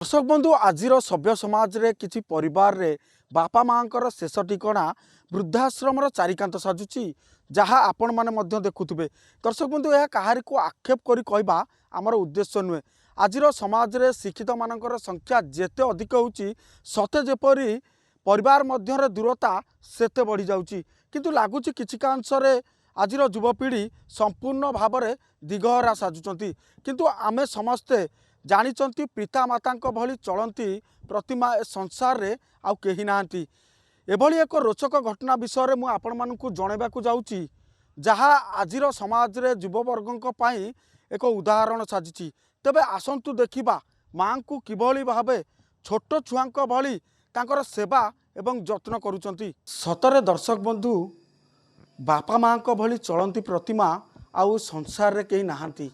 दर्शक बंधु आज सभ्य समाज रे किसी परिवार रे बापा माँ शेष ठिकना वृद्धाश्रम चारिकांत साजुची जहाँ आपण मैंने देखुवे। दर्शक बंधु यह कहारी को आक्षेप करी कहबा आमर उद्देश्य नुहे। आज समाज रे शिक्षित मानकर संख्या जेते अधिक होउची सते जेपरी परिवार मध्य दूरता सेते बढ़ी जाउची। किंतु लागुची किछि कांश रे आज युवपीढ़ी संपूर्ण भाव में दिगहरा साजुचंती। किंतु आमे समस्ते जानिचंती पिता माता भली चलती प्रतिमा ए संसार रे आउ केही नांती। एभली एक रोचक घटना विषय में आपण मानकु जणाइबाकु जाउची जहाँ आजिर समाज रे युववर्गंक पई एक उदाहरण साजिची। तेबे आसंतु देखिबा मां को किभली भाबे छोट छुआंक भली तांकर सेवा एवं जत्न करूचंती। सतरे दर्शक बंधु बापा मां भली चलती प्रतिमा आउ संसार रे केही नाहांती।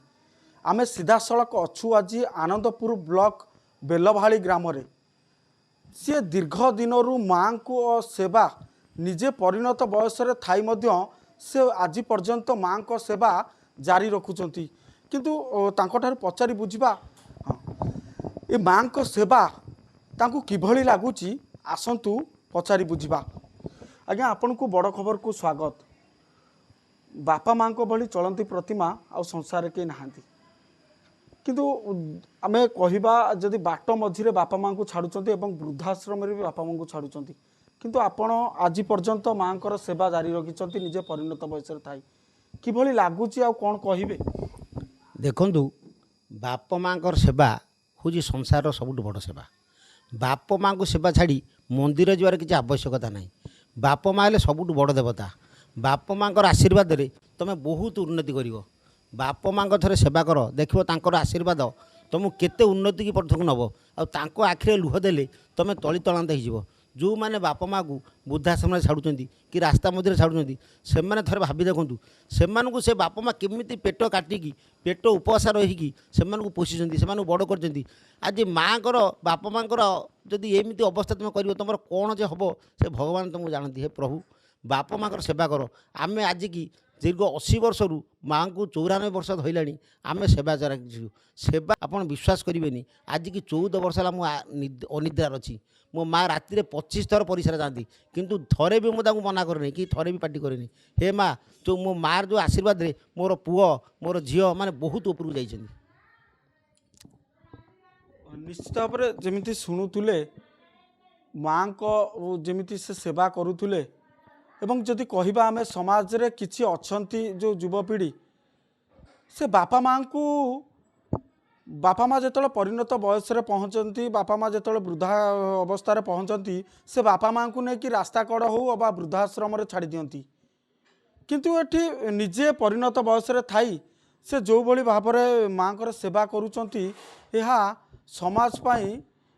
आमे सीधा सड़क अच्छु आज आनंदपुर ब्लॉक बेलभाड़ी ग्राम रे सी दीर्घ दिन माँ को सेवा निजे परिणत बयस थाई मध्य से आज पर्यंत माँ को सेवा जारी रखुचंती। किंतु तांको पचारि बुझिबा ए माँ को सेवा तांको किभली लागुची आसंतु पचारि बुझिबा। आज्ञा आपन को बड़ खबर को स्वागत। बापा माँ को भली चलती प्रतिमा आ संसार के नहांती। किंतु आमे कहिबा जदि बाट मझिरे बापा माँ को छाड़ुचंती एवं वृद्धाश्रम रे भी बापा माँ को छाड़ुचंती किंतु आपण आज पर्यंत माँ को सेवा जारी रखिचंती निजे परिणत बयस थाई किभली लागुची आ कोन कहिबे। देखंतु बाप माँ सेवा हूँ संसार सबुठ बड़ सेवा। बाप माँ को सेवा छाड़ी मंदिर जबार किसी आवश्यकता ना। बाप माँ हेले सबुठ बड़ देवता। बाप माँ आशीर्वाद रे तुम बहुत उन्नति कर। बाप माँ थे सेवा कर देख आशीर्वाद तुमको केते उन्नति की पथक नब आखिरे आखिरे लुह देले तुम तली तलांत हो। जो मैंने बाप माँ को वृद्धाश्रम छाड़ुं कि रास्ता मध्य छाड़ुं से थे भावी देखूँ से बाप माँ केमी पेट काटिकी पेट उपवास रहीकि से पोषि से बड़ कर। आज माँ बाप माँ जदि एमती अवस्था तुम कर तुम कौन जे हम से भगवान तुमको जानती। हे प्रभु बाप माँ सेवा कर। आम आज की दीर्घ 80 वर्ष रु माँ को 94 वर्ष धरला आम सेवा चलाइछु। सेवा आप विश्वास करेंगे आज की 14 वर्ष है मुझे अनिद्रार अच्छी। मो माँ राति 25 थर परिश्रा जाती किंतु थरे भी मुझे मना करनी कि थरे भी पार्टी करेनि। हे माँ जो मो मार जो आशीर्वाद रे मोर पुओ मोर झील माने बहुत उपरକୁ जाइछन्ति। निश्चित भाव में जमी शुणुले माँ को जमी से सेवा करुले एवं जदि कहबा आमे समाज रे किछि अछंती जो युवपीढ़ी से बापा माँ को बापा माँ जिते परिणत बयस पहुँचती बापा माँ जिते वृद्धा अवस्था पहुँचती से बापा माँ को लेकिन रास्ता कड़ हो बा वृद्धाश्रम छाड़ी दियंती। किंतु एठी निजे परिणत बयस थाई से जो भली भाव में माँ को सेवा करुचंती यह समाज पाई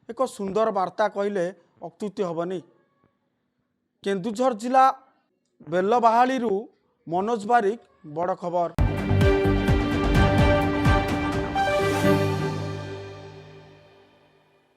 एक सुंदर वार्ता कहले अत्युक्ति हेबनी। केन्दुझर जिला बेलबाहाली मनोज बारिक बड़ खबर।